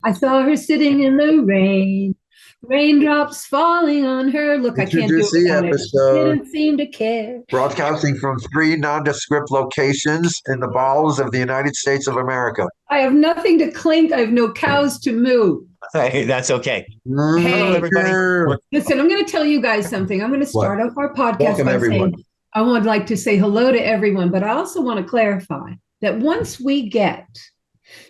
I saw her sitting in the rain, raindrops falling on her. Look, I can't do it Introduce the without it. episode. Didn't seem to care. Broadcasting from three nondescript locations in the bowels of the United States of America. I have nothing to clink. I have no cows to moo. Hey, that's okay. Hello, Hey, everybody. listen, I'm going to tell you guys something. I'm going to What? start off our podcast Welcome, by everyone. saying I would like to say hello to everyone, but I also want to clarify that once we get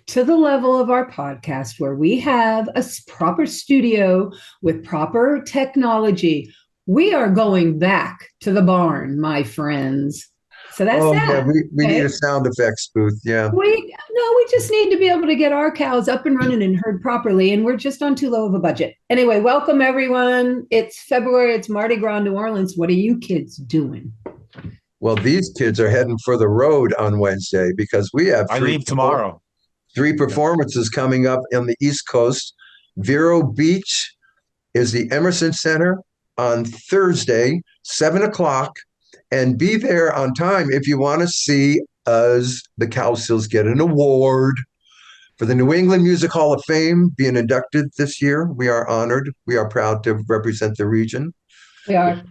to the level of our podcast where we have a proper studio with proper technology, we are going back to the barn, my friends. So that's Oh, yeah, that. we need Okay? a sound effects booth. Yeah. We just need to be able to get our cows up and running and herd properly, and we're just on too low of a budget. Anyway, welcome everyone. It's February. It's Mardi Gras in New Orleans. What are you kids doing? Well, these kids are heading for the road on Wednesday because we have I leave tomorrow. three performances coming up on the East Coast. Vero Beach is the Emerson Center on Thursday, 7 o'clock, and be there on time if you want to see us, the Cowsills, get an award for the New England Music Hall of Fame being inducted this year. We are honored. We are proud to represent the region. We are.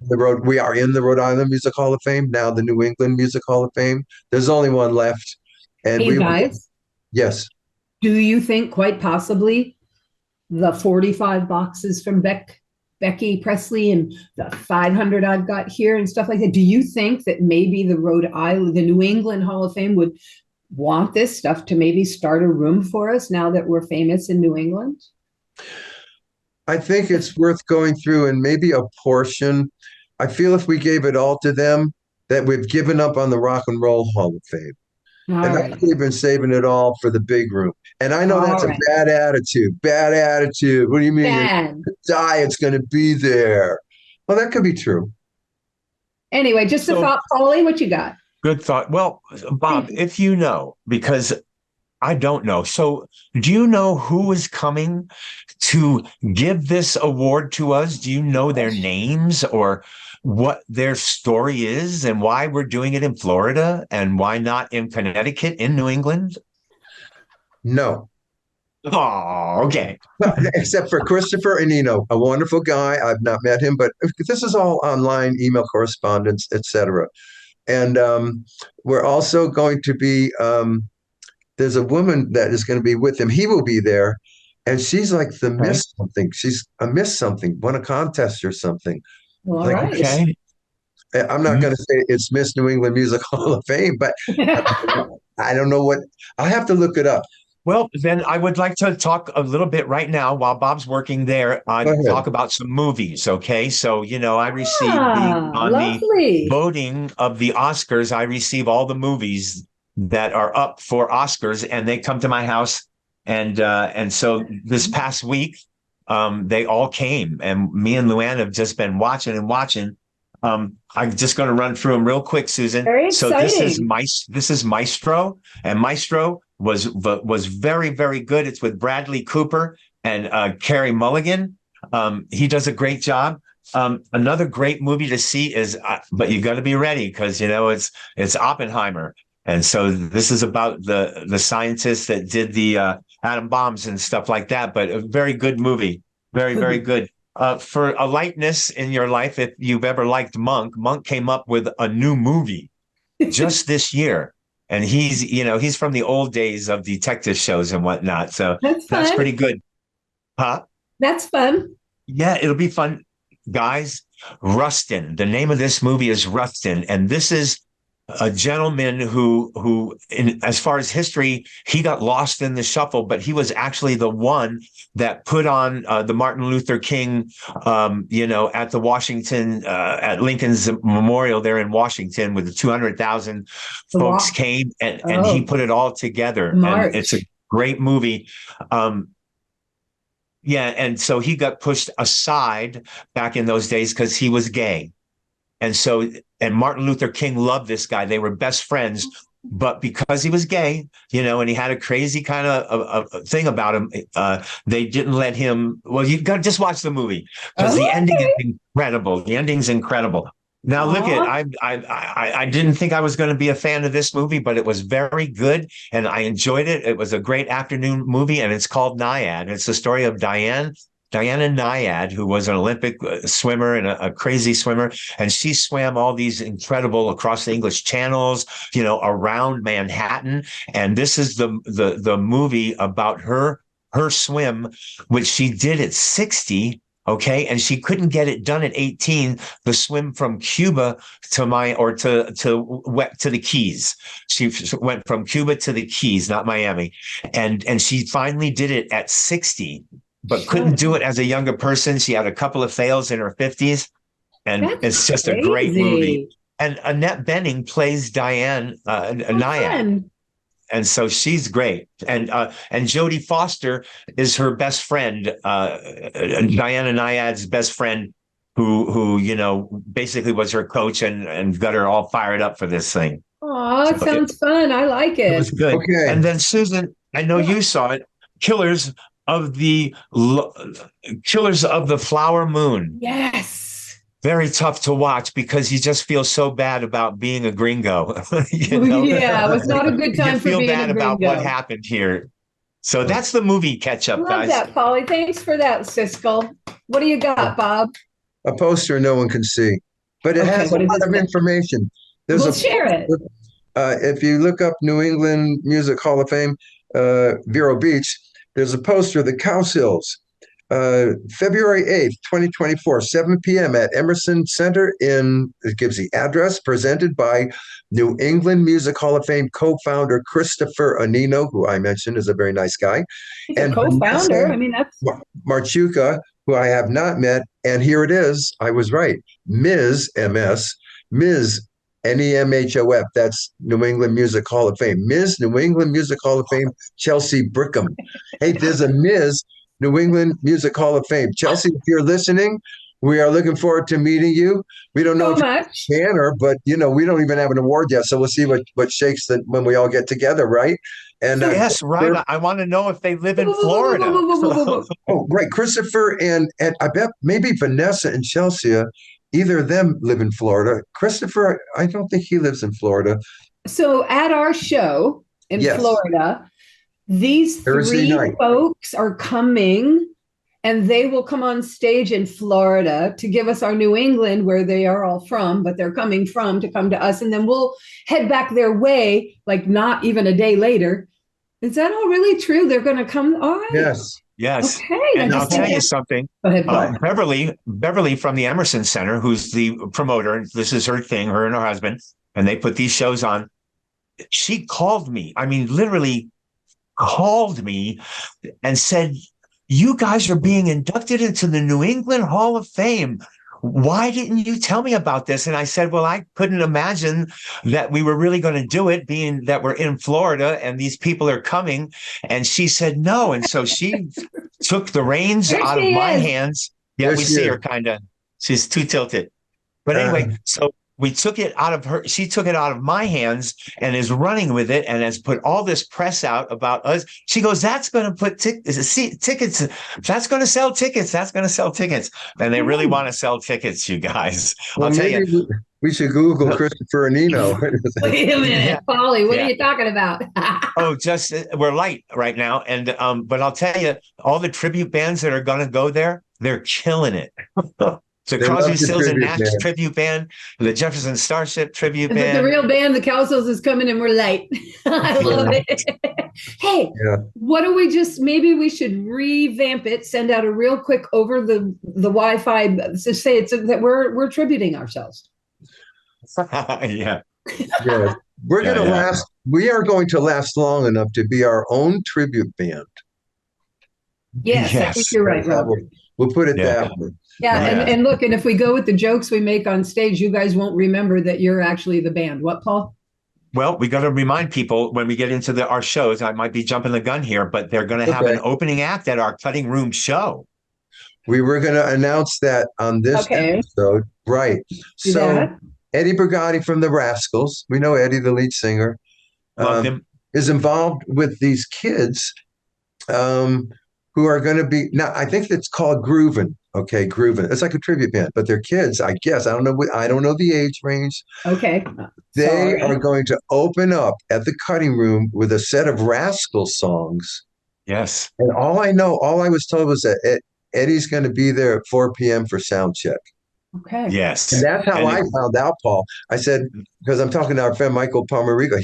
We are in the Rhode Island Music Hall of Fame, now the New England Music Hall of Fame. There's only one left. And Hey we guys, yes. do you think quite possibly the 45 boxes from Becky Presley and the 500 I've got here and stuff like that? Do you think that maybe the New England Hall of Fame would want this stuff to maybe start a room for us now that we're famous in New England? I think it's worth going through and maybe a portion. I feel if we gave it all to them, that we've given up on the Rock and Roll Hall of Fame. All And I right. think we've been saving it all for the big room. And I know All that's a right. bad attitude. Bad attitude. What do you mean? You're Dan. gonna die, it's going to be there. Well, that could be true. Anyway, just a So thought, Polly, what you got? good thought. Well, Bob, if you know, because I don't know. So do you know who is coming to give this award to us? Do you know their names or what their story is and why we're doing it in Florida and why not in Connecticut, in New England? No. Oh, okay. Except for Christopher Anino, a wonderful guy. I've not met him, but this is all online, email correspondence, etc. And we're also going to be, there's a woman that is going to be with him. He will be there. And she's like the Okay. Miss something. She's a Miss something, won a contest or something. All Like, right. Okay. I'm not going to say it's Miss New England Music Hall of Fame, but I don't know what, I'll have to look it up. Well, then I would like to talk a little bit right now while Bob's working there. Go Talk ahead. about some movies. Okay. So, I received Ah, on the lovely. voting of the Oscars, I receive all the movies that are up for Oscars and they come to my house. And so this past week, they all came and me and Luann have just been watching and watching. I'm just going to run through them real quick, Susan. Very So exciting. this is Maestro, and Maestro was very, very good. It's with Bradley Cooper and Carey Mulligan. He does a great job. Another great movie to see is, but you got to be ready because it's Oppenheimer, and so this is about the scientists that did the atom bombs and stuff like that. But a very good movie, very, very good. For a lightness in your life, if you've ever liked Monk came up with a new movie just this year. And he's from the old days of detective shows and whatnot. So That's that's fun. pretty good. Huh? That's fun. Yeah, it'll be fun. Guys, Rustin. The name of this movie is Rustin. And this is a gentleman as far as history, he got lost in the shuffle, but he was actually the one that put on the Martin Luther King, at the at Lincoln's Memorial there in Washington, with the 200,000 The folks walk. came, and he Oh, put it all together, and it's a March. great movie. Yeah, and so he got pushed aside back in those days because he was gay. And Martin Luther King loved this guy. They were best friends, but because he was gay, and he had a crazy kind of thing about him, they didn't let him. Well, you got to just watch the movie because the Oh, ending is okay. incredible. The ending's incredible. Now look at Aw. I didn't think I was going to be a fan of this movie, but it was very good and I enjoyed it. It was a great afternoon movie, and it's called Naiad. It's the story of Diana Naiad, who was an Olympic swimmer and a crazy swimmer, and she swam all these incredible across the English channels, around Manhattan. And this is the movie about her swim, which she did at 60. Okay. And she couldn't get it done at 18, the swim from Cuba to the Keys. She went from Cuba to the Keys, not Miami. And she finally did it at 60, but couldn't do it as a younger person. She had a couple of fails in her 50s, and That's it's just a great movie. crazy. And Annette Bening plays Diane Oh, Naiad. fun. And so she's great. And Jodie Foster is her best friend, Diana Naiad's best friend, who basically was her coach and got her all fired up for this thing. Oh, it So sounds fun. I like it was it. good. Okay. And then Susan, I know you saw it, Killers of the Killers of the Flower Moon. Yes. Very tough to watch because you just feel so bad about being a gringo. You know? Yeah, it was not a good You time for feel being bad a about what gringo. happened here. So that's the movie catch up, Love guys. that, Polly. Thanks for that, Siskel. What do you got, Bob? A poster no one can see, but it Okay, has a what is lot this of thing? information. There's We'll a share it. if you look up New England Music Hall of Fame, Vero Beach, there's a poster of the Cowsills, February 8th, 2024, 7 p.m. at Emerson Center it gives the address, presented by New England Music Hall of Fame co-founder Christopher Anino, who I mentioned is a very nice guy, He's a and co-founder. Vanessa I mean, that's Marchuka, who I have not met. And here it is. I was right. Ms. MS, Ms. NEMHOF. That's New England Music Hall of Fame. Ms. New England Music Hall of Fame, Chelsea Brickham. Hey, there's a Ms. New England Music Hall of Fame. Chelsea, if you're listening, we are looking forward to meeting you. We don't know so if much. you're a banner, but we don't even have an award yet. So we'll see what shakes when we all get together, right? And So- Yes, right. I want to know if they live in Florida. oh, right, Christopher and I bet maybe Vanessa and Chelsea, either of them live in Florida. Christopher, I don't think he lives in Florida. So at our show in Yes. Florida, these Thursday three night. folks are coming, and they will come on stage in Florida to give us our New England, where they are all from, but they're coming from to come to us. And then we'll head back their way, like not even a day later. Is that all really true? They're going to come? All right. Yes. Yes. Okay. And I I'll just tell think you it's- something. Go ahead, Bob. Beverly from the Emerson Center, who's the promoter, this is her thing, her and her husband, and they put these shows on. She called me. I mean, literally called me and said, "You guys are being inducted into the New England Hall of Fame. Why didn't you tell me about this?" And I said, well, I couldn't imagine that we were really going to do it, being that we're in Florida and these people are coming. And she said no. And so she took the reins There out of she my is. hands. Yeah, There we she see is. her kind of. She's too tilted. But anyway, so we took it out of her. She took it out of my hands and is running with it and has put all this press out about us. She goes, "That's going to put tickets. That's going to sell tickets. That's going to sell tickets." And they really want to sell tickets, you guys. Well, I'll tell maybe you. we should Google Christopher and Nino. Wait a minute, Yeah. Polly, what Yeah. are you talking about? Oh, just we're light right now, and but I'll tell you, all the tribute bands that are going to go there, they're killing it. The They Crosby, love the Stills, and tribute Nash band. tribute band, the Jefferson Starship tribute But the band. real band, the Cowsills, is coming and we're late. I love it. Hey, Yeah. what do we maybe we should revamp it, send out a real quick over the Wi-Fi to say it's that we're tributing ourselves. Yeah. Yeah. We're Yeah, going to yeah. last. We are going to last long enough to be our own tribute band. Yes, I think Yes. you're right, That's how Robert. we'll put it Yeah. that way. Yeah, Yeah. and look, and if we go with the jokes we make on stage, you guys won't remember that you're actually the band. What, Paul? Well, we got to remind people when we get into our shows. I might be jumping the gun here, but they're going to have Okay. an opening act at our cutting room show. We were going to announce that on this Okay. episode. Right. Do So that. Eddie Brigatti from the Rascals, we know Eddie, the lead singer, Love him. is involved with these kids who are going to be now. I think it's called Groovin. Okay, Groovin. It's like a tribute band, but they're kids. I guess I don't know. I don't know the age range. Okay. They Sorry. are going to open up at the Cutting Room with a set of Rascal songs. Yes. And all I was told was that Eddie's going to be there at 4 p.m. for sound check. Okay. Yes. And that's how I found out, Paul. I said, because I'm talking to our friend Michael Palmerigo.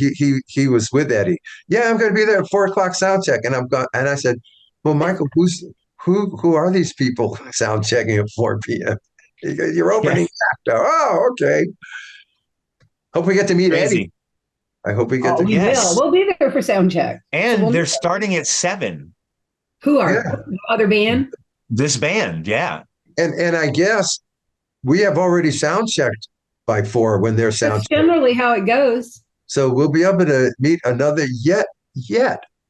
He was with Eddie. Yeah, I'm going to be there at 4 o'clock sound check. And I said, well, Michael, who are these people sound checking at 4 p.m.? He goes, you're opening actor. Oh, okay. Hope we get to meet Crazy. Eddie. I hope we get to. We will. We'll be there for sound check. And they're starting at 7. Who are other band? This band, yeah. And I guess we have already sound checked by 4 when they're sound That's generally how it goes. So we'll be able to meet another yet.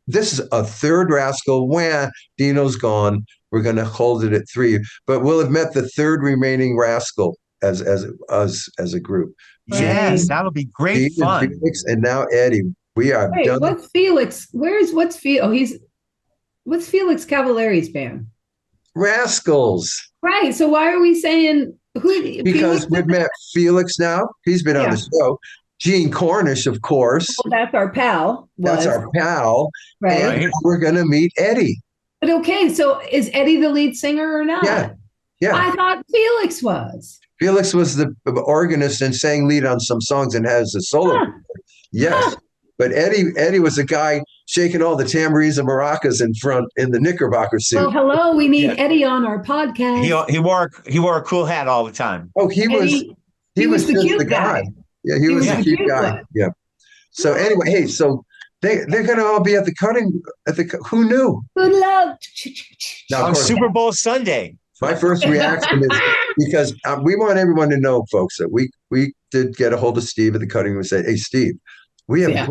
This is a third Rascal. Wah, Dino's gone. We're going to hold it at 3, but we'll have met the third remaining Rascal as a group. Yes, that'll be great fun. Felix, and now Eddie. We are done. What's Felix? What's Felix Cavalari's band? Rascals. Right. So why are we saying who? Because we've met Felix now. He's been on the show. Gene Cornish, of course. Well, that's our pal. That's our pal. Right. And we're going to meet Eddie. But okay, so is Eddie the lead singer or not? Yeah. I thought Felix was. Felix was the organist and sang lead on some songs and has a solo. Yes. But Eddie was the guy shaking all the tambourines and maracas in front in the Knickerbocker suit. Well, hello, we need Eddie on our podcast. He wore a cool hat all the time. Oh, he was the cute guy. Yeah, he was the cute guy. Yeah. So anyway, hey, so they're going to all be at the Cutting. Who knew? Good luck. Now, on Super Bowl Sunday. My first reaction is because we want everyone to know, folks, that we did get a hold of Steve at the Cutting Room and said, hey, Steve, we have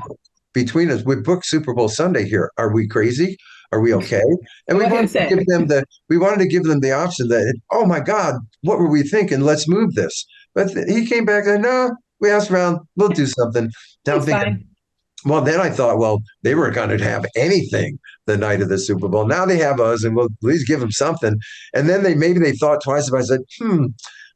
between us, we booked Super Bowl Sunday here. Are we crazy? Are we okay? And we wanted to give them the option that, oh my God, what were we thinking? Let's move this. But he came back and no, we asked around, we'll do something. Well, then I thought, well, they weren't going to have anything the night of the Super Bowl. Now they have us, and we'll at least give them something. And then they thought twice about it. I said,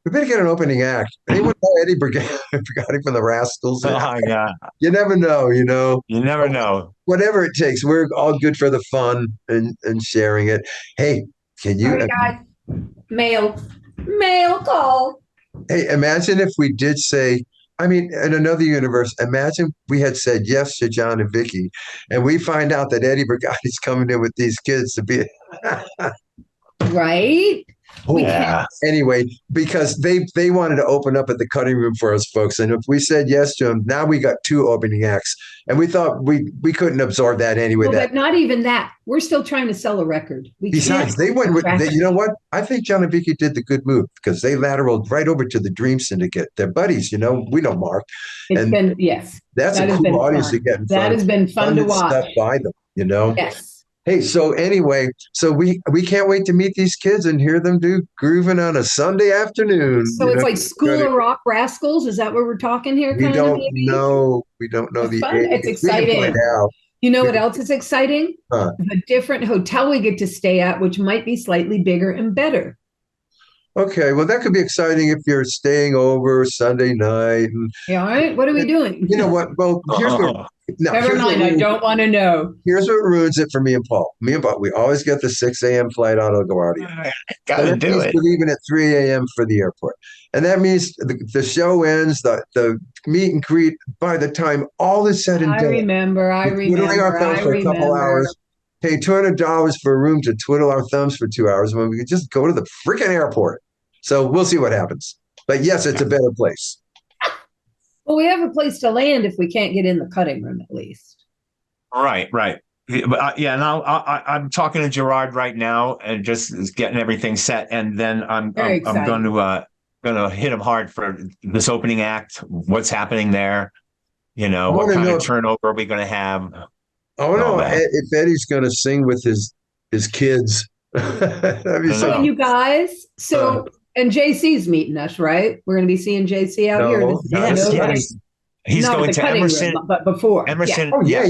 we better get an opening act. Anyone know Eddie Brigatti from the Rascals? Oh, my God. You never know, You never know. Whatever it takes. We're all good for the fun and sharing it. Hey, can you... Sorry, guys. Mail call. Hey, imagine if we did say... in another universe, imagine we had said yes to John and Vicky, and we find out that Eddie Brigatti's coming in with these kids to be right. Oh, yeah. Anyway, because they wanted to open up at the Cutting Room for us folks, and if we said yes to them, now we got 2 opening acts, and we thought we couldn't absorb that anyway. But not even that. We're still trying to sell a record. Besides, they went with you know what? I think John and Vicky did the good move because they lateraled right over to the Dream Syndicate. They're buddies, we know Mark. That's a cool audience to get in front. That has been fun to watch. Stuff by them, Yes. Hey, so anyway, we can't wait to meet these kids and hear them do Groovin' on a Sunday afternoon. So it's like School of Rock Rascals. Is that what we're talking here? We don't know. We don't know the age. It's exciting. You know what else is exciting? The different hotel we get to stay at, which might be slightly bigger and better. Okay, well, that could be exciting if you're staying over Sunday night. All right. What are we doing? You know what? Well, here's what. Never mind. I don't want to know. Here's what ruins it for me and Paul. We always get the 6 a.m. flight out of LaGuardia. Gotta do it. We're leaving at 3 a.m. for the airport. And that means the show ends, the meet and greet, by the time all is said and done. I remember. Twiddling our thumbs for a couple hours. Pay $200 for a room to twiddle our thumbs for 2 hours when we could just go to the freaking airport. So we'll see what happens. But yes, it's a better place. Well, we have a place to land if we can't get in the Cutting Room at least. Right. But and I'm talking to Gerard right now and just getting everything set, and then I'm going to hit him hard for this opening act. What's happening there? What kind of turnover are we going to have? Oh no! If Eddie's going to sing with his kids, you guys. And JC's meeting us, right? We're going to be seeing JC out here. Yes. He's going to Emerson. But before. Emerson. Yeah.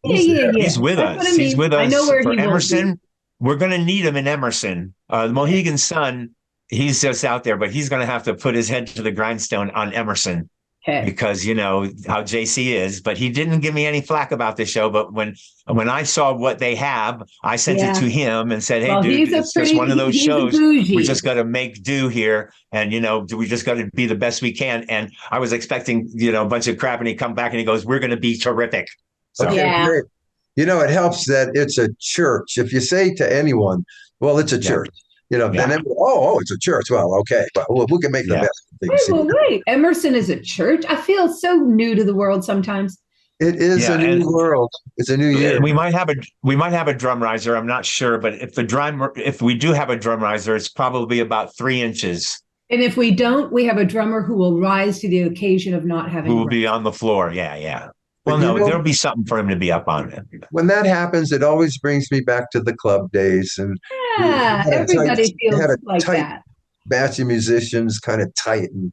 He's with us. He's with us. I know where for he Emerson. we're going to need him in Emerson. The Mohegan Sun, he's just out there, but he's going to have to put his head to the grindstone on Emerson Okay. because you know how JC is. But he didn't give me any flack about the show. But when I saw what they have, I sent it Yeah. to him and said, "Hey, Well, dude, it's just one of those he's a shows. We bougie. just got to make do here, and you know, we just got to be the best we can." And I was expecting, you know, a bunch of crap, and he come back and he goes, "We're going to be terrific." So Okay, Yeah. great. You know, it helps that it's a church. If you say to anyone, well, it's a yeah, church, you know, then yeah, it's a church. Well, okay, well, we can make the yeah. best of things. Wait. Emerson is a church? I feel so new to the world sometimes. It is Yeah, a new and world. It's a new year. we might have a drum riser. I'm not sure, but if we do have a drum riser, it's probably about 3 inches. And if we don't, we have a drummer who will rise to the occasion of not having Who a will be drum. on the floor? Yeah, yeah. Well, But you no, know, there'll be something for him to be up on. when that happens, it always brings me back to the club days, and Yeah, everybody we had feels a like tight that. batch of musicians, kind of tight and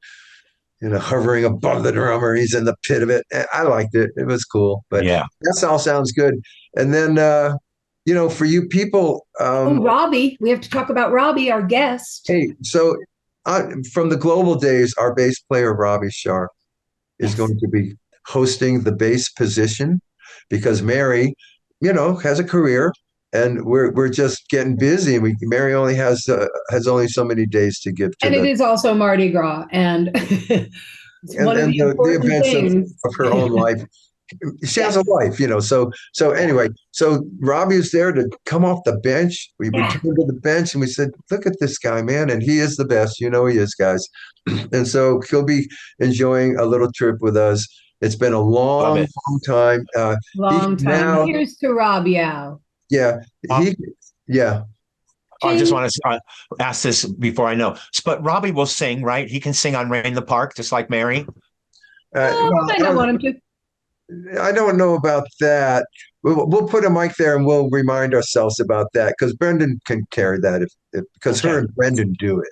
hovering above the drummer. He's in the pit of it. I liked it. It was cool. But Yeah. that all sounds good. And then, for you people, Oh, Robbie, we have to talk about Robbie, our guest. hey, so from the global days, our bass player, Robbie Sharp, is Yes. going to be hosting the bass position because Mary, has a career. And we're just getting busy, and Mary only has only so many days to give to And it the is also Mardi Gras, and it's one of and the the important events things. of her own life. She has Yes. a life, so anyway, so Robbie is there to come off the bench. We Yeah. turned to the bench and we said, look at this guy, man, and he is the best. He is, guys. And so he'll be enjoying a little trip with us. It's been a Love long, it. long time. He Long can time. now, Here's to Robbie Al. yeah, Um, he, yeah. I just Ching. want to ask this before I know. But Robbie will sing, right? He can sing on Rain in the Park, just like Mary. Oh, Well, I don't want him to. I don't know about that. We'll put a mic there and we'll remind ourselves about that because Brendan can carry that because her Okay. and Brendan do it.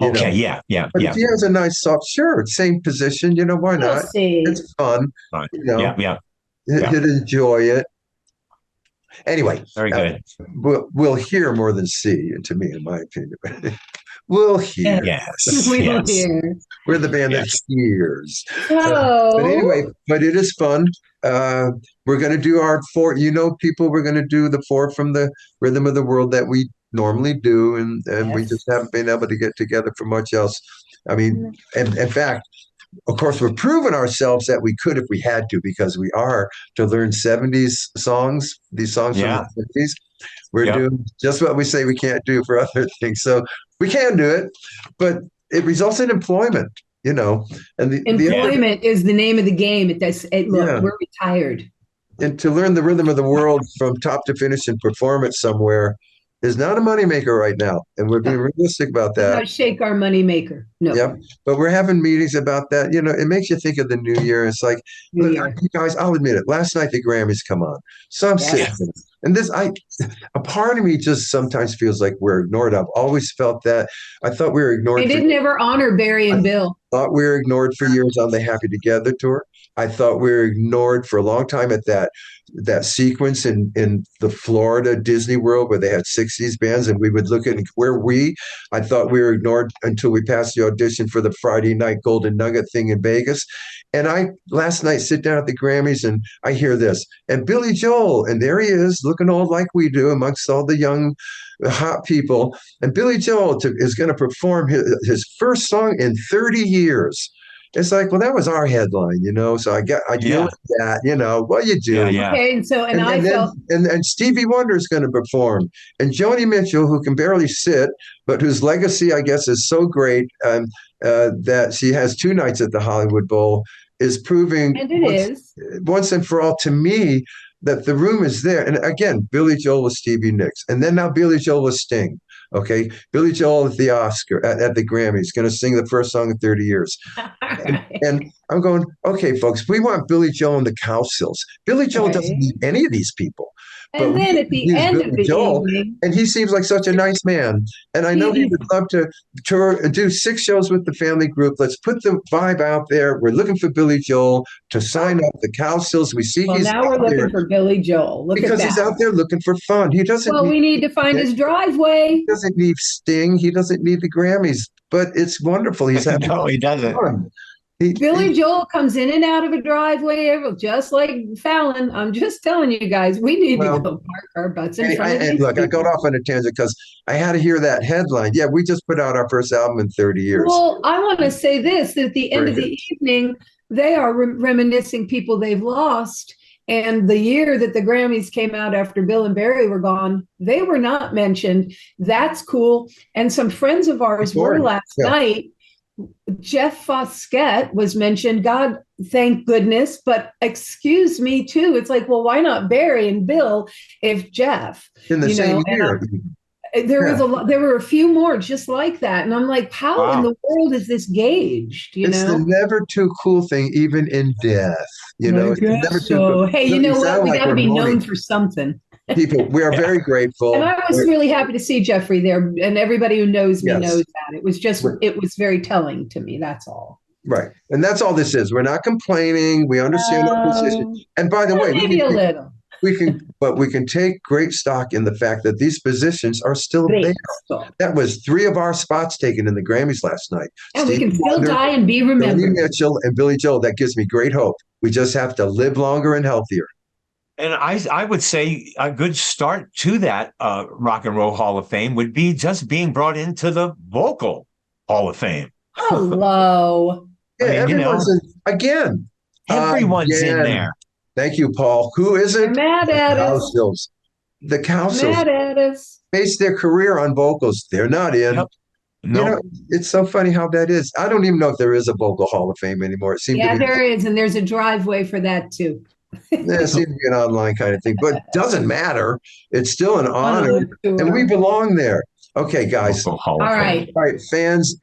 Okay. Yeah. Yeah. But if Yeah. he has a nice soft shirt, same position, why We'll not? see. It's fun. Fine. Yeah. Yeah. Yeah. He'd enjoy it. Anyway, Very good. we'll hear more than see, to me, in my opinion. We'll hear. Yes. We will Yes. hear. We're the band Yes. that hears. So, But anyway, it is fun. We're going to do our four, people, we're going to do the four from the Rhythm of the World that we normally do. And we Yes. just haven't been able to get together for much else. I mean, and in fact, of course, we're proving ourselves that we could if we had to, because we are to learn 70s songs, these songs Yeah. from the 50s. We're Yep. doing just what we say we can't do for other things. So we can do it, but it results in employment, and the employment is the name of the game. Look, Yeah. we're retired. and to learn the rhythm of the world from top to finish and perform it somewhere is not a moneymaker right now. And we're being realistic about Let's that. not shake our money maker. No. Yep. But we're having meetings about that. It makes you think of the new year. It's like, New look, Year. you guys, I'll admit it. Last night the Grammys come on. So I'm Yes. sitting there. And a part of me just sometimes feels like we're ignored. I've always felt that. I thought we were ignored. They didn't ever honor Barry and Bill. Thought we were ignored for years on the Happy Together tour. I thought we were ignored for a long time at that sequence in the Florida Disney World where they had 60s bands, and we would look at I thought we were ignored until we passed the audition for the Friday night Golden Nugget thing in Vegas. And I last night sit down at the Grammys and I hear this, and Billy Joel, and there he is looking old like we do amongst all the young hot people. And Billy Joel is going to perform his first song in 30 years. It's like, well, that was our headline, So I deal with that, what you do. Yeah. Yeah. Okay, and I felt And Stevie Wonder is going to perform, and Joni Mitchell, who can barely sit, but whose legacy, I guess, is so great that she has 2 nights at the Hollywood Bowl, is proving and it is. once and for all to me that the room is there. And again, Billy Joel with Stevie Nicks, and then now Billy Joel with Sting. Okay, Billy Joel at the Oscar at the Grammys, going to sing the first song in 30 years. And I'm going, okay, folks, we want Billy Joel and the Cowsills. Billy Joel doesn't need any of these people. but And then at the use end of Billy the Joel, evening, and he seems like such a nice man. And I know he he, would love to tour, do 6 shows with the family group. Let's put the vibe out there. We're looking for Billy Joel to sign up the Cowsills. We see well, he's now we're out looking there for Billy Joel. Look at because he's that. out there looking for fun. He doesn't Well, need we need to find his driveway. Sting. He doesn't need the Grammys, but it's wonderful. He's having No, he doesn't. fun. Billy Joel comes in and out of a driveway, just like Fallon. I'm just telling you guys, we need to Well, go park our butts in front of and these look, I got people. off on a tangent because I had to hear that headline. Yeah, we just put out our first album in 30 years. Well, I want to say this, that at the end of the evening, they are reminiscing people they've lost. And the year that the Grammys came out after Bill and Barry were gone, they were not mentioned. That's cool. And some friends of ours were last night. Jeff Foskett was mentioned. God, thank goodness. But excuse me, too. It's like, well, why not Barry and Bill if Jeff? In the same year. There were a few more just like that. And I'm like, how in the world is this gauged? It's the never too cool thing, even in death. It's never too cool. Hey, you know what? We got to be known for something. People, we are very grateful. And I was really happy to see Jeffrey there. And everybody who knows me knows that. It was very telling to me. That's all. Right. And that's all this is. We're not complaining. We understand our position. And by the way, maybe a little. we can take great stock in the fact that these positions are still there. That was 3 of our spots taken in the Grammys last night. And we can still die and be remembered. Billy Mitchell and Billy Joel. That gives me great hope. We just have to live longer and healthier. And I would say a good start to that Rock and Roll Hall of Fame would be just being brought into the Vocal Hall of Fame. Hello. Yeah, everyone's again. Everyone's in there. Thank you, Paul. Who isn't? They're mad at us. The Cowsills mad at us. Based their career on vocals. They're not in. Yep. No. It's so funny how that is. I don't even know if there is a Vocal Hall of Fame anymore. It seems there is, and there's a driveway for that too. It seems to be an online kind of thing, but it doesn't matter. It's still an honor, and we belong there. Okay, guys. All right, fans,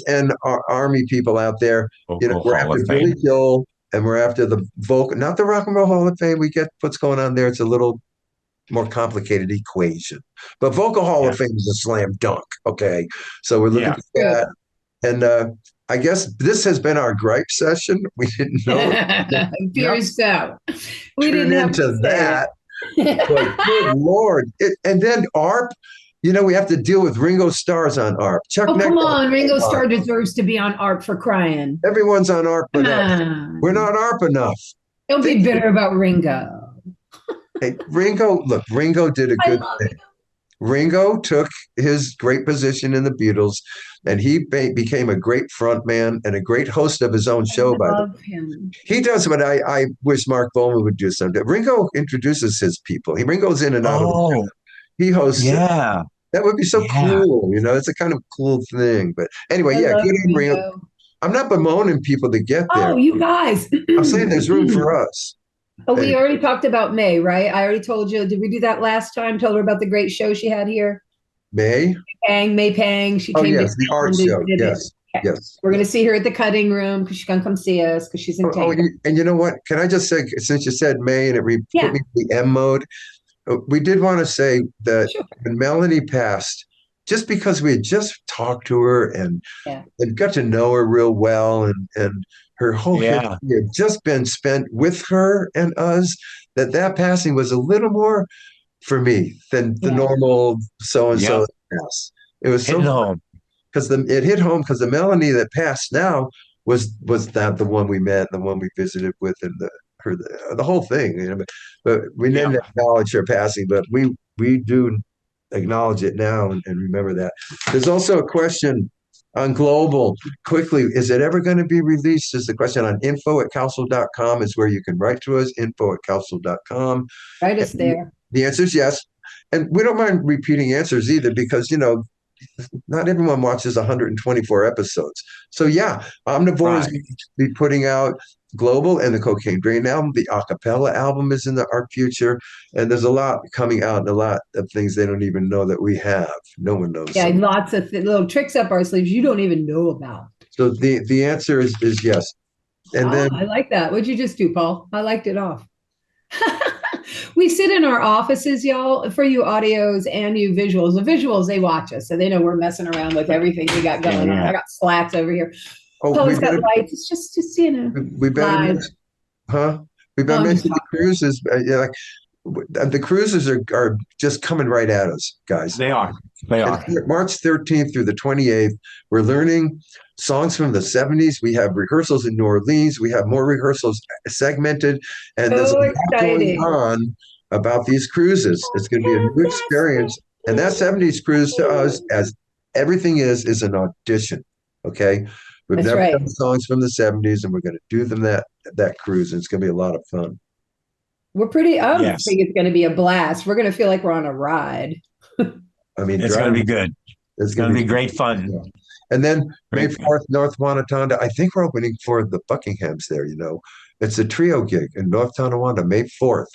and our Army people out there. We're after Billy Joel, and we're after the vocal, not the Rock and Roll Hall of Fame. We get what's going on there. It's a little more complicated equation, but Vocal Hall of Fame is a slam dunk. Okay, so we're looking for that, and I guess this has been our gripe session. We didn't know. Appears so. We didn't have into that. But good Lord. And then ARP, we have to deal with Ringo Starr's on ARP. Come on. Ringo Starr deserves to be on ARP for crying. Everyone's on ARP, but we're not ARP enough. Don't be bitter about Ringo. Hey, Ringo did a good thing. Ringo took his great position in the Beatles, and he became a great front man and a great host of his own show. He does what I wish Mark Bowman would do someday. Ringo introduces his people. Ringo's in and out of the show. He hosts it. That would be so cool. It's a kind of cool thing. But anyway, good on Ringo. I'm not bemoaning people to get there. Oh, you guys. I'm saying there's room for us. Oh, we already talked about May, right? I already told you. Did we do that last time? Told her about the great show she had here. May Pang. She came to the art show. Yes. We're going to see her at the cutting room because she's going to come see us because she's in town. And you know what? Can I just say, since you said May and it put me in the M mode, we did want to say that when Melanie passed, just because we had just talked to her and got to know her real well and her whole history had just been spent with her and us, that passing was a little more for me than the normal so-and-so pass. It was so home because it hit home because the Melanie that passed now was that the one we met, the one we visited with, and the whole thing. But we didn't acknowledge her passing, but we do acknowledge it now and remember that. There's also a question on Global. Quickly, is it ever going to be released? Is the question on info@cowsill.com is where you can write to us, info@cowsill.com. Write us there. The answer is yes. And we don't mind repeating answers either because, not everyone watches 124 episodes. So Omnivore is going to be putting out Global and the Cocaine Drain album. The acapella album is in our future. And there's a lot coming out and a lot of things they don't even know that we have. No one knows. Yeah, lots of little tricks up our sleeves you don't even know about. So the answer is yes. And then I like that. What'd you just do, Paul? I liked it off. We sit in our offices, y'all, for you audios and you visuals. The visuals, they watch us, so they know we're messing around with everything we got going on. I got slats over here. Oh, Paul's got lights. It's just we better live. mention, huh? We better I'm mention the cruises. Like the cruises are just coming right at us, guys. They are. They are. It's March 13th through the 28th. We're learning songs from the 70s. We have rehearsals in New Orleans. We have more rehearsals segmented, and there's a So lot going exciting. on about these cruises. It's going to be a new experience. And that 70s cruise to us, as everything is an audition. Okay. We've That's never right. done songs from the 70s, and we're going to do them that cruise. And it's going to be a lot of fun. We're pretty, I Yes. think it's going to be a blast. We're going to feel like we're on a ride. I mean, It's going to be good. It's going to be great fun. Yeah. And then May Great. 4th, North Tonawanda. I think we're opening for the Buckinghams there, you know. It's a trio gig in North Tonawanda, May 4th.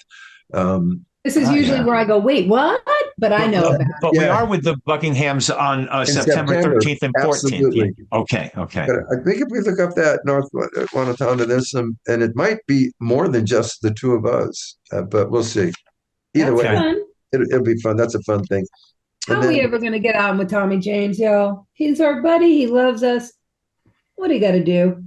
This is usually where I go, wait, what? But I know about it. But we are with the Buckinghams on September 13th and 14th. Absolutely. Okay. But I think if we look up that North Tonawanda, there's some, and it might be more than just the two of us, but we'll see. Either That's way, fun. it'll be fun. That's a fun thing. How are we ever going to get on with Tommy James, y'all? He's our buddy. He loves us. What do you got to do?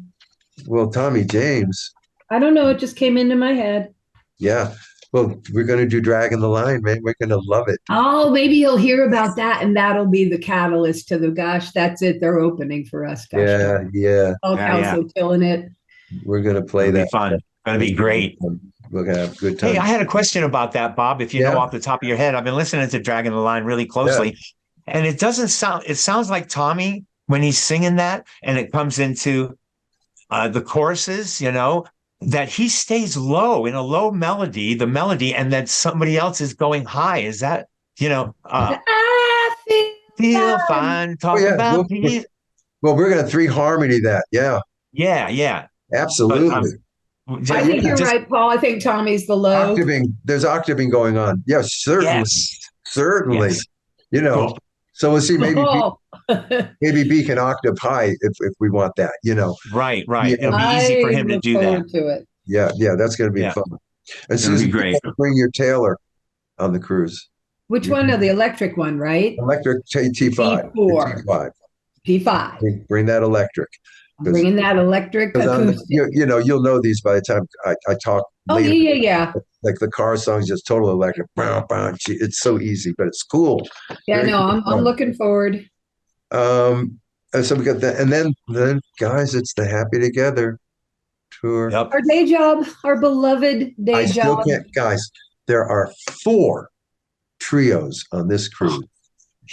Well, Tommy James. I don't know. It just came into my head. Yeah. Well, we're going to do Dragging the Line, man. We're going to love it. Oh, maybe he'll hear about that, and that'll be the catalyst to the gosh. That's it. They're opening for us. Gosh, yeah. Oh, Cowsill killing it. We're going to play that. Fun. Going to be great. We're going to have a good time. Hey, I had a question about that, Bob. If you know off the top of your head, I've been listening to Dragging the Line really closely, and it sounds like Tommy when he's singing that, and it comes into the choruses, you know, that he stays low in a low melody, and then somebody else is going high. Is that, you know, I feel fine, talk about peace. Well, we're going to three harmony that. Yeah. Yeah. Absolutely. I think you're right, Paul. I think Tommy's the low. There's octaving going on. Yes, certainly. Certainly. Yes. You know, so we'll see. Maybe B can octave high if we want that, you know. Right. It'll be easy for him to do that. To it. Yeah, that's going to be fun. And Susan, great. Bring your Taylor on the cruise. Which one? No, the electric one, right? Electric T5. T4. P5. Bring that electric. Bringing that electric acoustic. You know, you'll know these by the time I talk. Oh, later. yeah. Like the car songs, just total electric. It's so easy, but it's cool. Yeah, I'm looking forward. And so we got that, and then guys, it's the Happy Together tour. Yep. Our day job, our beloved day job. Guys, there are 4 trios on this cruise.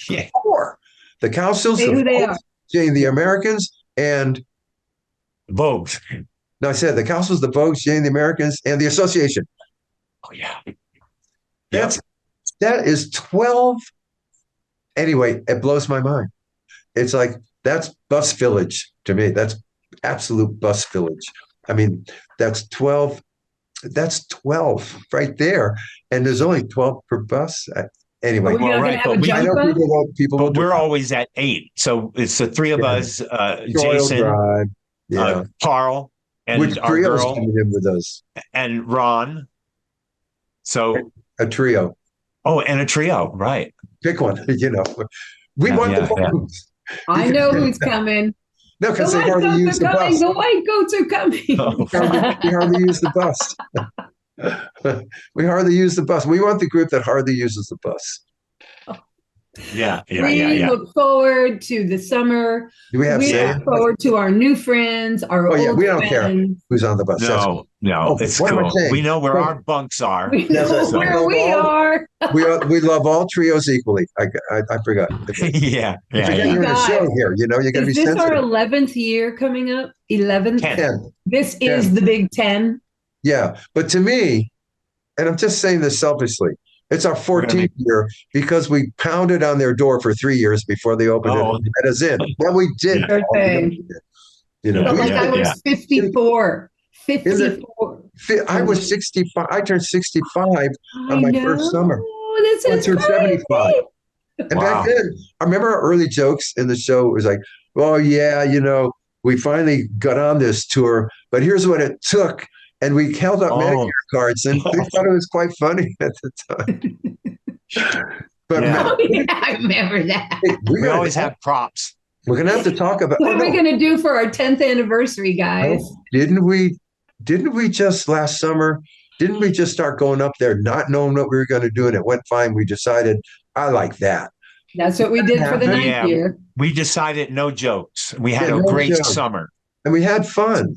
Yeah. 4. The Cowsills, the Americans, and Vogues. No, I said the Cowsills, the Vogues, Jane, the Americans, and the Association. Oh yeah. That is 12. Anyway, it blows my mind. It's like that's bus village to me. That's absolute bus village. I mean, that's 12. That's 12 right there, and there's only 12 per bus. Anyway, I know people but we're always at 8, so it's the 3 of us, Jason, Carl, and which our girl coming in with us, and Ron. So a trio. Oh, and a trio, right? Pick one. You know, we want the Vogues. I know who's coming. No, because they hardly use the bus. The white goats are coming. We hardly use the bus. We hardly use the bus. We want the group that hardly uses the bus. We look forward to the summer. Do we look forward to our new friends, our old we don't friends. care who's on the bus. No, it's cool. We know where our bunks are. We know where we are. We love all trios equally. I forgot. Yeah. You're in a show here. You know, you're going to be sensitive. Is this our 11th year coming up? 11th? 10. This is the Big 10. Yeah, but to me, and I'm just saying this selfishly, it's our 14th year because we pounded on their door for 3 years before they opened it and let us in. Well, we did. You know, I was 54. 54. I was 65. I turned 65 on my first summer. This is I turned 75. And back then, I remember our early jokes in the show. It was like, well, yeah, you know, we finally got on this tour, but here's what it took. and we held up Oh. Medicare cards, and we thought it was quite funny at the time. But Yeah. Oh, yeah, I remember that. hey, We always have props. we're gonna have to talk about. What are we going to do for our 10th anniversary, guys? Didn't we? Didn't we just last summer? Didn't we just start going up there, not knowing what we were going to do, and it went fine? We decided I like that. That's what we did for the ninth Yeah. year. We decided no jokes. We had Yeah, a no great jokes. summer. And we had fun.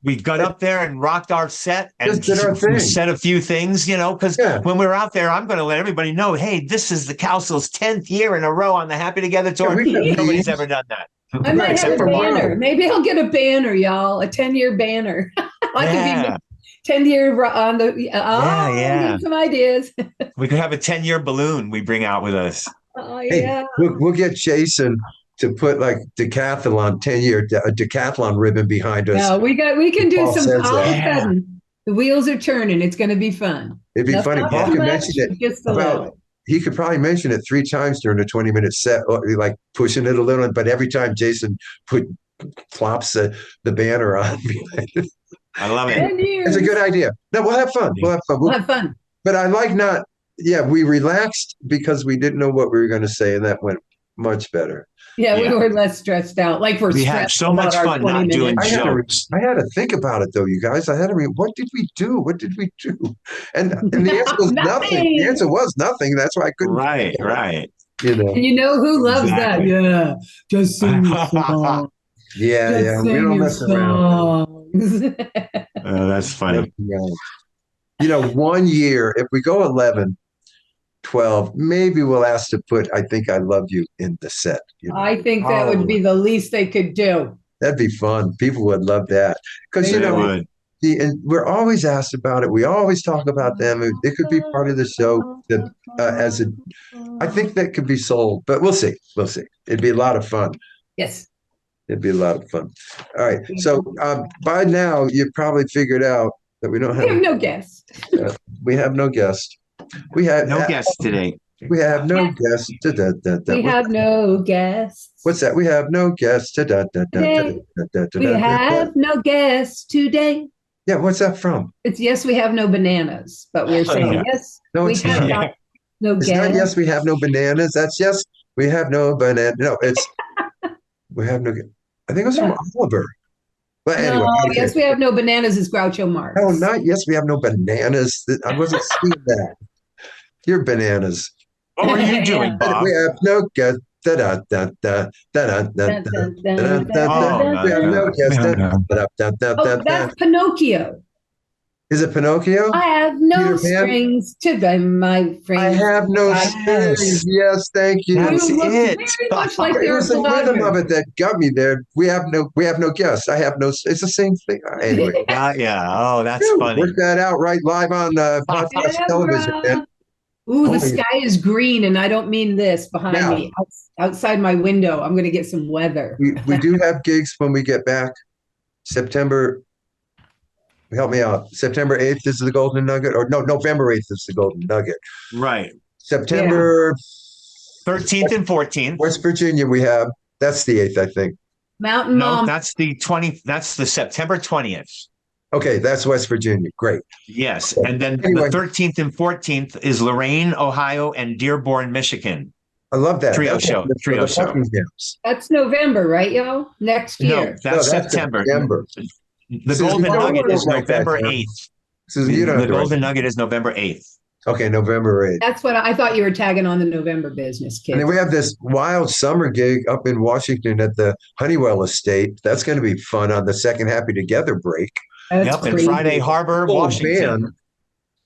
We got up there and rocked our set and Just did our thing. said a few things, because Yeah. when we were out there, I'm going to let everybody know, hey, this is the Cowsill's 10th year in a row on the Happy Together tour. we got Nobody's memes. ever done that. I might Except have a for banner. Marvel. Maybe I'll get a banner, y'all. A 10-year banner. I Yeah. could be 10-year on the. Yeah. Get some ideas. We could have a 10-year balloon we bring out with us. Oh Hey, yeah. we'll get Jason to put like decathlon 10-year a decathlon ribbon behind us. No, we can do Paul some. says All of a that. sudden, the wheels are turning. It's going to be fun. It'd be Not funny. too Paul much, can mention it just a about. little. He could probably mention it 3 times during a 20-minute set, like pushing it a little. But every time Jason plops the banner on, I love it. 10 years. it's a good idea. No, we'll have fun. We'll have fun. We'll have fun. But I like not. Yeah, we relaxed because we didn't know what we were going to say, and that went much better. Yeah, we Yeah. were less stressed out. Like we're We had stressed so much about our fun 20 not doing minutes. jokes. I had to think about it though, you guys. I had to what did we do? What did we do? And the answer was nothing. Nothing. The answer was nothing. That's why I couldn't. Right, right. And you know who loves Exactly. that? Yeah, just sing your song. Yeah, Just yeah. We sing don't your mess around. songs. That's funny. Yeah. 1 year, if we go 11, 12, maybe we'll ask to put I Think I Love You in the set. I think that would be the least they could do. That'd be fun. People would love that. Because, They would. and we're always asked about it. We always talk about them. It could be part of the show that I think that could be sold, but we'll see. We'll see. It'd be a lot of fun. Yes. It'd be a lot of fun. All right. So by now, you've probably figured out that we don't We have have no guest. we have no guest. We have No guests today. We have no guest. We have no guests. What's that? We have no guest. Today. We have no guests today. Yeah, what's that from? It's yes, we have no bananas, but we're saying Yeah. yes, No, we it's have not. not, no It's not guests. yes, we have no bananas. That's yes, we have no banana. No, it's we have no. I think it was from Oliver. But anyway, No, okay. yes, we have no bananas is Groucho Marx. No, not yes, we have no bananas. I wasn't seeing that. You're bananas. What were you doing, Bob? We have no guest. Da da da da da da da da da da. We have no guest. Oh, that's Pinocchio. Is it Pinocchio? I have no Peter Pan? strings to them, my friend. I have no I strings. Yes, thank you. That's You look it. very much like It you're was the rhythm of it that got me there. We have no guests. I have no. It's the same thing. Anyway, Yeah. Oh, that's funny. work that out right live on podcast television. Man. Ooh, Oh, the sky is green, and I don't mean this behind Now. me. Outside my window, I'm going to get some weather. We do have gigs when we get back. September. Help me out. September 8th is the Golden Nugget, or no, November 8th is the Golden Nugget. Right. September 13th and 14th. West Virginia. We have that's the 8th, I think. Mountain No, Mom. that's the 20th. That's the September 20th. Okay, that's West Virginia. Great. Yes. And then Anyway. the 13th and 14th is Lorain, Ohio, and Dearborn, Michigan. I love that. Trio That's show, the trio show. Buckinghams. That's November, right, y'all? Next No, year. that's No, September. September. The Golden you don't Nugget is like that, November John. 8th. Susan, you don't The have to write Golden that. Nugget is November 8th. Okay, November 8th. That's what I thought you were tagging on the November business, And kids. then we have this wild summer gig up in Washington at the Honeywell Estate. That's going to be fun on the second Happy Together break. That's Yep. And crazy. Friday Harbor, Full Washington. band.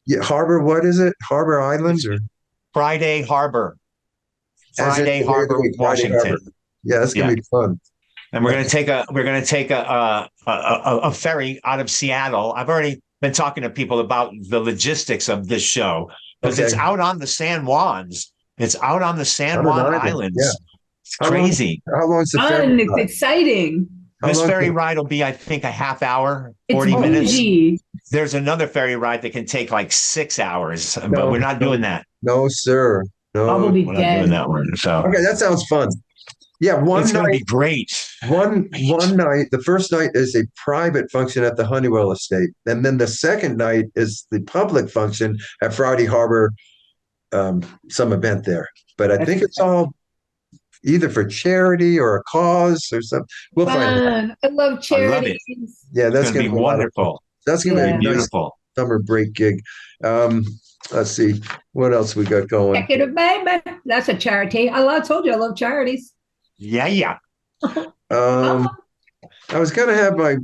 Yeah, Harbor, what is it? Harbor Island or Friday Harbor. As in Friday the way Harbor, that we- Friday Washington. Harbor. Yeah, that's gonna be fun. And we're gonna take a ferry out of Seattle. I've already been talking to people about the logistics of this show because it's Okay. out on the San Juans. It's out on the San On an Juan island, Islands. yeah. It's How long- crazy. How long's the Fun. ferry It's ride? exciting. How This long ferry can- ride will be, I think, a half hour, It's 40 minutes. bougie. There's another ferry ride that can take like 6 hours, No, but we're not no. doing that. No, sir. No. Probably We're not doing dead. that one. So Okay, that sounds fun. Yeah, one it's going to night. be great. one night, the first night is a private function at the Honeywell estate, and then the second night is the public function at Friday Harbor, some event there. But I That's think it's all either for charity or a cause or something. We'll find out. fun. I love I love it. charities. Yeah, It's that's going to gonna be be a lot of fun. wonderful. That's It's gonna going be to a be Yeah. nice beautiful. summer break gig. Um, let's see what else we got going. Check it, baby. That's a charity. I told you I love charities. Yeah, yeah. Um, I was gonna have my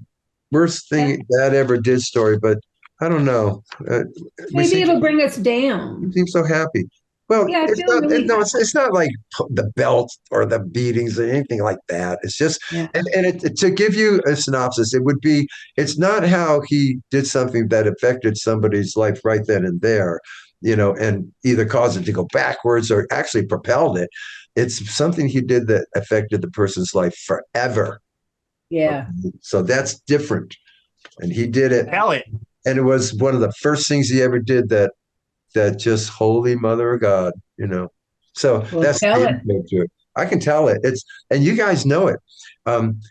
worst thing dad ever did story, but I don't know. We Maybe seem it'll bring us down. so happy. Well, Yeah, I it's feel not. really No, it's not like the belt or the beatings or anything like that. It's just, yeah. to give you a synopsis, it would be. It's not how he did something that affected somebody's life right then and there, and either caused it to go backwards or actually propelled it. It's something he did that affected the person's life forever. Yeah. Okay? So that's different, and he did it, Tell it. and it was one of the first things he ever did that just holy mother of God, So Well, that's the tell it. intro to it. I can tell it. And you guys know it.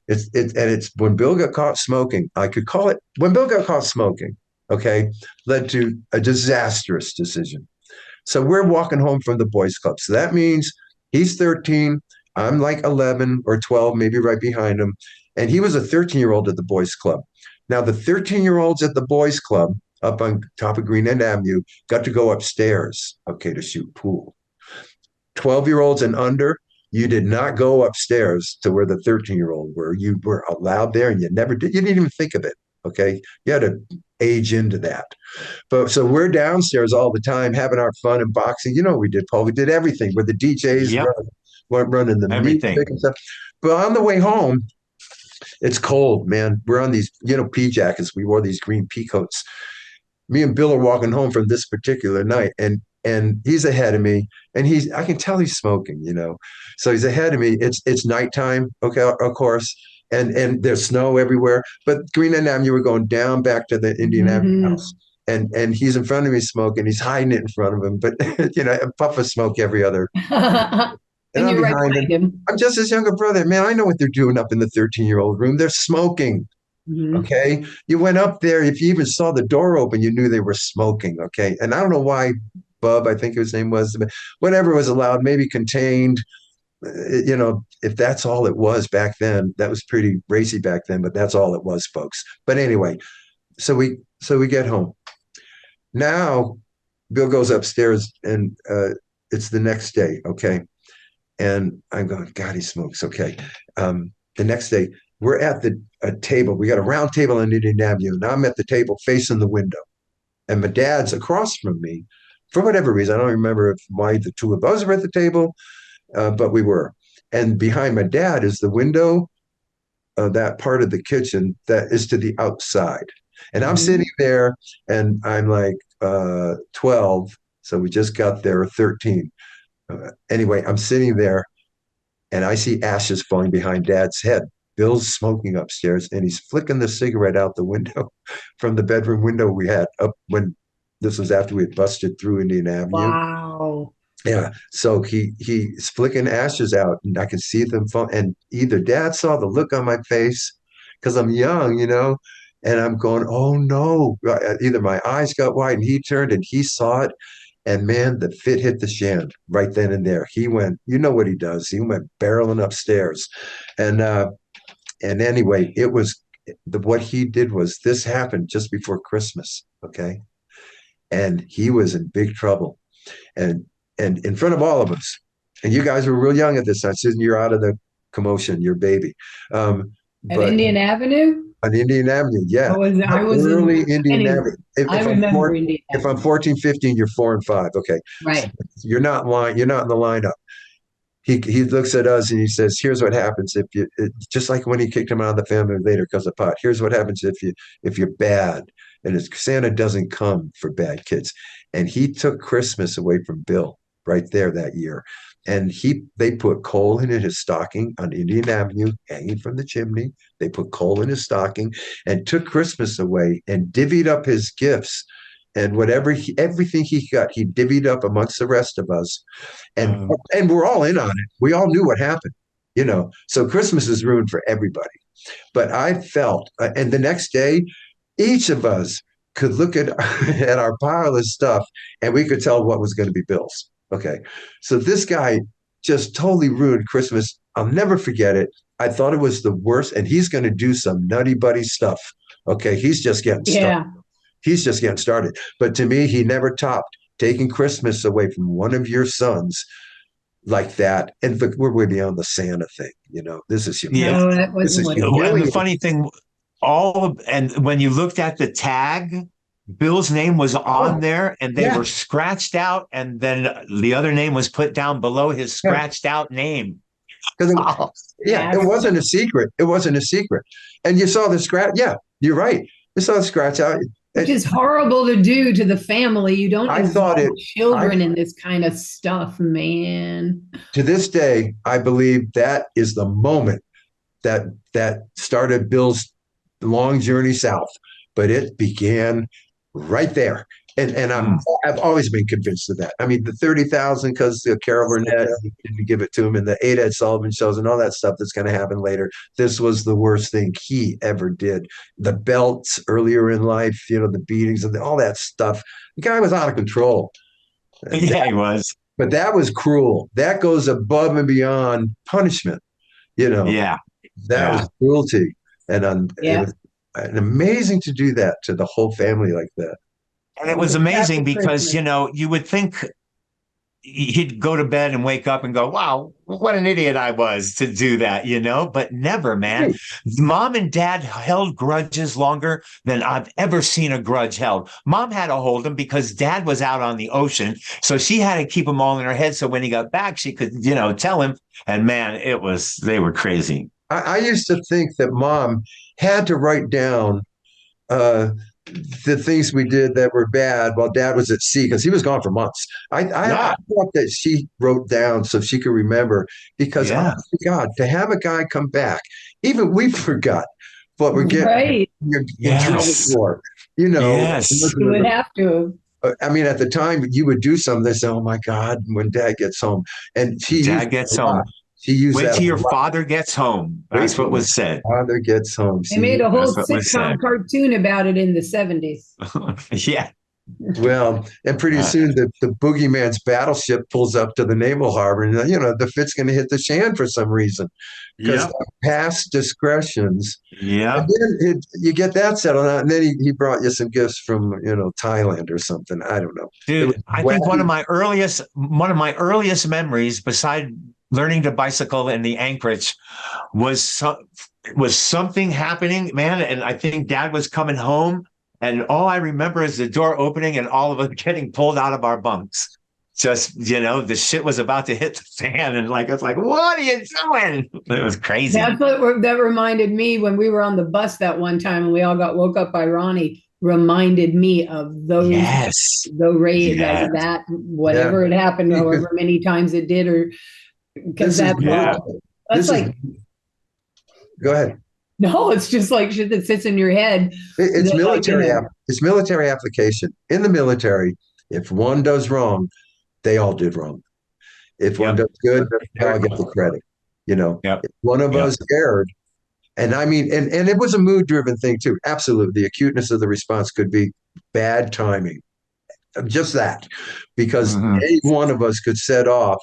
It's when Bill got caught smoking. I could call it when Bill got caught smoking. Okay, led to a disastrous decision. So we're walking home from the boys' club. So that means he's 13. I'm like 11 or 12, maybe right behind him. And he was a 13-year-old at the boys' club. Now, the 13-year-olds at the boys' club up on top of Green End Avenue got to go upstairs, okay, to shoot pool. 12-year-olds and under, you did not go upstairs to where the 13-year-old were. You were allowed there and you never did. You didn't even think of it, okay? You had to age into that. But so we're downstairs all the time having our fun and boxing. You know what we did, Paul? We did everything where the DJs Yep. were running the Everything. music and stuff. But on the way home, it's cold, man. We're on these, pea jackets. We wore these green pea coats. Me and Bill are walking home from this particular night, and he's ahead of me, and I can tell he's smoking. So he's ahead of me. It's nighttime, okay, of course, and there's snow everywhere. But Green End Avenue, we're going down back to the Indian Avenue Mhm. house. And he's in front of me smoking. He's hiding it in front of him, but a puff of smoke every other. And And I'm you're right behind him. behind him. I'm just his younger brother. Man, I know what they're doing up in the 13-year-old room. They're smoking. Mhm. Okay. You went up there. If you even saw the door open, you knew they were smoking. Okay. And I don't know why Bub, I think his name was, whatever was allowed, maybe contained. If that's all it was back then, that was pretty racy back then, but that's all it was, folks. But anyway, so we get home. Now Bill goes upstairs and it's the next day. Okay. And I'm going, God, he smokes. Okay. The next day, we're at the a table. We got a round table on Indian Avenue. And I'm at the table facing the window. And my dad's across from me for whatever reason. I don't remember why the two of us were at the table, but we were. And behind my dad is the window, that part of the kitchen that is to the outside. And I'm Mhm. sitting there and I'm like 12. So we just got there, 13. Anyway, I'm sitting there and I see ashes falling behind dad's head. Bill's smoking upstairs and he's flicking the cigarette out the window from the bedroom window we had up when this was after we had busted through Indian Avenue. Wow. Yeah. So he's flicking ashes out and I can see them fall. And either dad saw the look on my face because I'm young, and I'm going, oh no. Either my eyes got wide and he turned and he saw it. And man, the fit hit the shan right then and there. He went, you know what he does. He went barreling upstairs. And anyway, it was what he did was this happened just before Christmas. Okay. And he was in big trouble. And in front of all of us. And you guys were real young at this time. Susan, you're out of the commotion, you're baby. At But Indian Avenue? on Indian Avenue, yeah. I was Early in, Indian anyway, Avenue. I remember Indian If I'm Avenue. 14, 15, you're 4 and 5. Okay. So Right. you're not in the lineup. He looks at us and he says, "Here's what happens if you just like when he kicked him out of the family later because of pot. Here's what happens if you're bad, and it's, Santa doesn't come for bad kids." And he took Christmas away from Bill right there that year, and they put coal in his stocking on Indian Avenue, hanging from the chimney. They put coal in his stocking and took Christmas away and divvied up his gifts. And everything he got, he divvied up amongst the rest of us and Um, and we're all in on it. We all knew what happened. So Christmas is ruined for everybody. But I felt, and the next day, each of us could look at at our pile of stuff, and we could tell what was going to be Bill's. Okay, so this guy just totally ruined Christmas. I'll never forget it. I thought it was the worst, and he's going to do some nutty buddy stuff. Okay, he's just getting started. Yeah. He's just getting started. But to me, he never topped taking Christmas away from one of your sons like that. And we're way beyond the Santa thing. This is Yeah. No, that this wasn't is what it And the humiliating. funny thing, and when you looked at the tag, Bill's name was on there and they Yeah. were scratched out, and then the other name was put down below his scratched out name. Because Oh, it wasn't a secret. It wasn't a secret. And you saw the scratch. Yeah, you're right. You saw the scratch out. Which is horrible to do to the family. You don't I thought involve children in this kind of stuff, man. To this day, I believe that is the moment that started Bill's long journey south. But it began right there. And I've always been convinced of that. I mean, the 30,000 because the Carol Burnett didn't give it to him, and the 8 Ed Sullivan shows and all that stuff that's going to happen later. This was the worst thing he ever did. The belts earlier in life, the beatings and all that stuff. The guy was out of control. yeah, he was. But that was cruel. That goes above and beyond punishment. Yeah. That was cruelty, and it Yeah. was amazing to do that to the whole family like that. And it was amazing because, Christmas. you would think he'd go to bed and wake up and go, wow, what an idiot I was to do that, but never, man. Right. Mom and dad held grudges longer than I've ever seen a grudge held. Mom had to hold them because dad was out on the ocean. So she had to keep them all in her head. So when he got back, she could, tell him. And man, they were crazy. I used to think that Mom had to write down the things we did that were bad while Dad was at sea because he was gone for months. I thought that she wrote down so she could remember because, honest to God, to have a guy come back, even we forgot what we're getting Right. Yes. for. Yes. You would have to. I mean, at the time, you would do something. They say, "Oh my God!" When Dad gets home, and Dad gets home. She used Wait that. till your father gets home. That's what was said. Father gets home. They made a whole That's what was sitcom said. cartoon about it in the 70s. Yeah. Well, and pretty soon the boogeyman's battleship pulls up to the naval harbor, and the fit's going to hit the shan for some reason because Yep. past discretions. Yeah. And then you get that settled out, and then he brought you some gifts from Thailand or something. I don't know. Dude, I think one of my earliest memories, beside learning to bicycle in the Anchorage, was something happening, man. And I think Dad was coming home, and all I remember is the door opening and all of us getting pulled out of our bunks. Just, the shit was about to hit the fan, and it's like, what are you doing? It was crazy. That's what that reminded me when we were on the bus that one time and we all got woke up by Ronnie. Reminded me of those, Yes. the raid, Yes. that whatever had happened, however many times it did, or because that's Go ahead. no, it's just like shit that sits in your head. It's That, military. It's military application. In the military, if one does wrong, they all did wrong. If one does good, they all get the credit. Yep. If one of us erred, and I mean, and it was a mood-driven thing too. Absolutely, the acuteness of the response could be bad timing. Just that, because any one of us could set off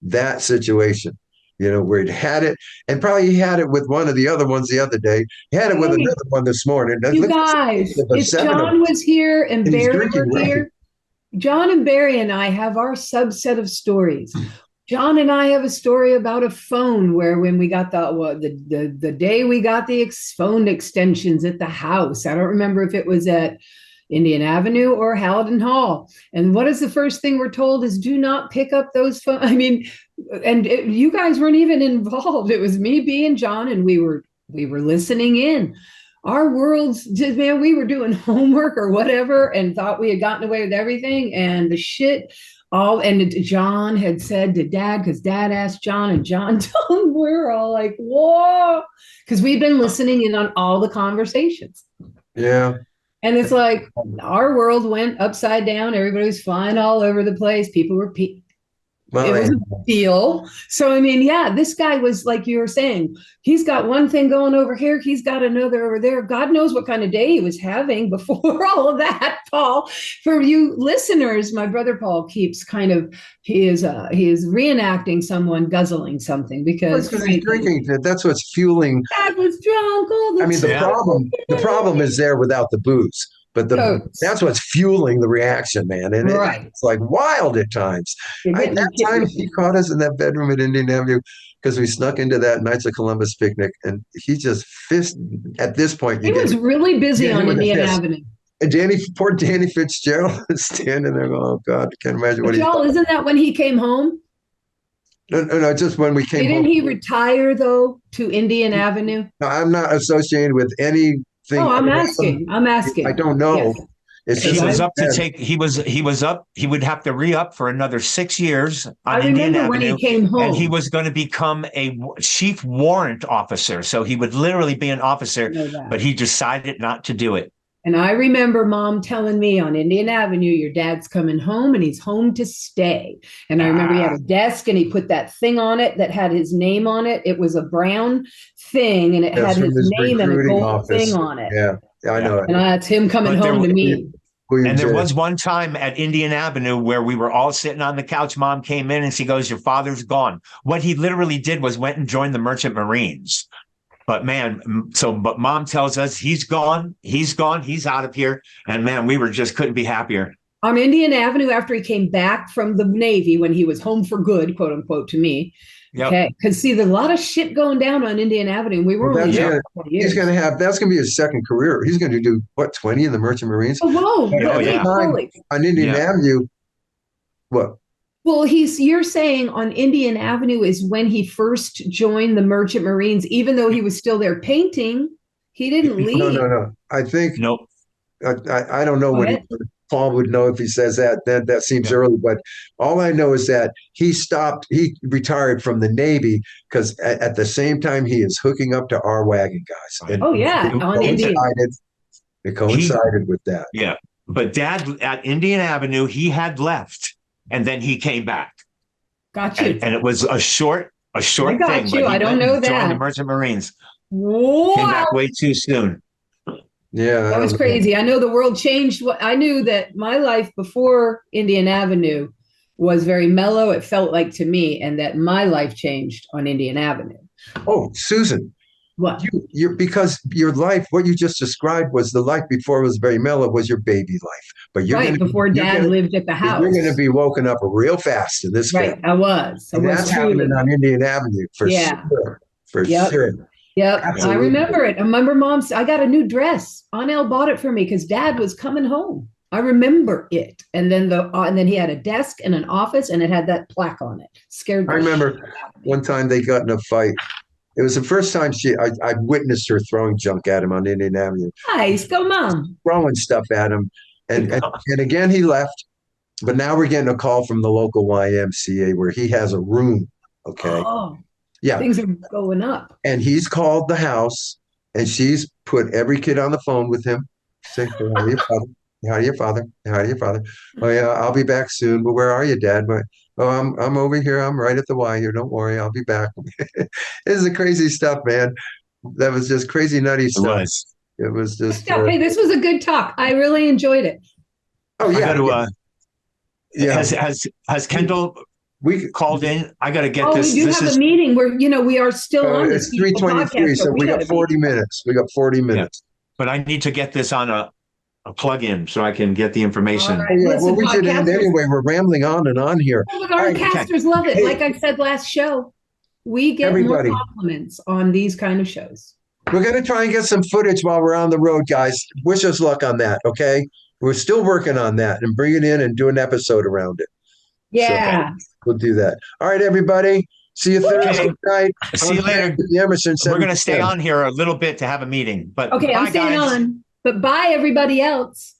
that situation. Where he had it, and probably he had it with one of the other ones the other day. He had it with another one this morning. You guys, if John was here and he's Barry drinking were here, John and Barry and I have our subset of stories. John and I have a story about a phone where when we got the day we got the phone extensions at the house. I don't remember if it was at Indian Avenue or Haladin Hall. And what is the first thing we're told is do not pick up those phones. I mean, you guys weren't even involved. It was me, B, and John, and we were listening in. Our worlds, man, we were doing homework or whatever and thought we had gotten away with everything. And the shit, and John had said to Dad, because Dad asked John, and John told him, we're all like, whoa, because we've been listening in on all the conversations. Yeah. And it's like our world went upside down. Everybody was flying all over the place. People were Well, It was a deal. So, I mean, yeah, this guy was like you were saying, he's got one thing going over here, he's got another over there. God knows what kind of day he was having before all of that, Paul. For you listeners, my brother Paul keeps kind of he is reenacting someone guzzling something because because he's drinking. That's what's fueling. Dad was drunk all the I mean, the time. problem is there without the booze, but Totes. that's what's fueling the reaction, man. And Right. it's like wild at times. You're getting That hit time with he it. caught us in that bedroom at Indian Avenue because we snuck into that Knights of Columbus picnic, and he just fist. At this point, He was really busy get hit on with a Indian fist. Avenue. And poor Danny Fitzgerald is standing there going, "Oh God, I can't imagine what But he's y'all, done." isn't that when he came home? No, just when we came Didn't home. he retire though to Indian Avenue? No, I'm not associated with anything. Oh, I'm I asking. I'm asking. don't Yes. know. It's He just was I, up to take. He was up. He would have to re-up for another 6 years I on Indian remember when he Avenue, came and he home. was going to become a chief warrant officer. So he would literally be an I officer, know that. but he decided not to do it. And I remember mom telling me on Indian Avenue, your dad's coming home and he's home to stay. And I remember he had a desk and he put that thing on it that had his name on it. It was a brown thing and it That's had from his his name and a recruiting gold office. thing on it. Yeah, I know it. And that's him coming But there home to w- me. William And there J. was one time at Indian Avenue where we were all sitting on the couch. Mom came in and she goes, "Your father's gone." What he literally did was went and joined the Merchant Marines. But man, but mom tells us he's gone, he's out of here. And man, we were just couldn't be happier. On Indian Avenue after he came back from the Navy when he was home for good, quote unquote, to me. Yep. Okay. Because see, there's a lot of shit going down on Indian Avenue. We were only there for 20 years. He's going to have, that's going to be his second career. He's going to do, what, 20 in the Merchant Marines? Oh, whoa. Oh, yeah. On Indian Avenue, what? Well, you're saying on Indian Avenue is when he first joined the Merchant Marines, even though he was still there painting, he didn't leave. No. I think, nope. I don't know what Paul would know if he says that. That seems early, but all I know is that he retired from the Navy because at the same time he is hooking up to our wagon guys. And on Indian. It coincided with that. Yeah. But Dad at Indian Avenue, he had left and then he came back. Got you. And it was a short thing. I don't know that. Joined the Merchant Marines. Wow. Came back way too soon. Yeah. That was crazy. I know the world changed. I knew that my life before Indian Avenue was very mellow, it felt like to me, and that my life changed on Indian Avenue. Oh, Susan. What? Because your life, what you just described was the life before it was very mellow, was your baby life. But before Dad lived at the house. You're going to be woken up real fast in this family. I was. And that's happening on Indian Avenue for sure. For sure. Yep. Absolutely. I remember it. I remember I got a new dress. Annelle bought it for me because Dad was coming home. I remember it. And then he had a desk and an office and it had that plaque on it. Scared me. I remember one time they got in a fight. It was the first time I witnessed her throwing junk at him on Indian Avenue. Nice, go mom. Throwing stuff at him. And again, he left. But now we're getting a call from the local YMCA where he has a room. Okay. Oh, yeah. Things are going up. And he's called the house and she's put every kid on the phone with him. Saying, how are your father? How are your father? How are your father? Oh yeah, I'll be back soon. But where are you, Dad? But I'm over here. I'm right at the Y here. Don't worry, I'll be back. This is the crazy stuff, man. That was just crazy nutty stuff. It was just. Hey, this was a good talk. I really enjoyed it. Oh yeah. Has Kendall called in? I got to get this. We do have a meeting where we are still on this. It's 3:23, so we got 40 minutes. We got 40 minutes. But I need to get this on a plug-in so I can get the information. Right. Well, we should end anyway. We're rambling on and on here. Well, our casters love it. Like I said last show, we get more compliments on these kind of shows. We're going to try and get some footage while we're on the road, guys. Wish us luck on that, okay? We're still working on that and bring it in and do an episode around it. Yeah. So we'll do that. All right, everybody. See you Thursday night. See you later. Emerson. We're going to stay on here a little bit to have a meeting. But okay, I'm staying on. But bye, everybody else.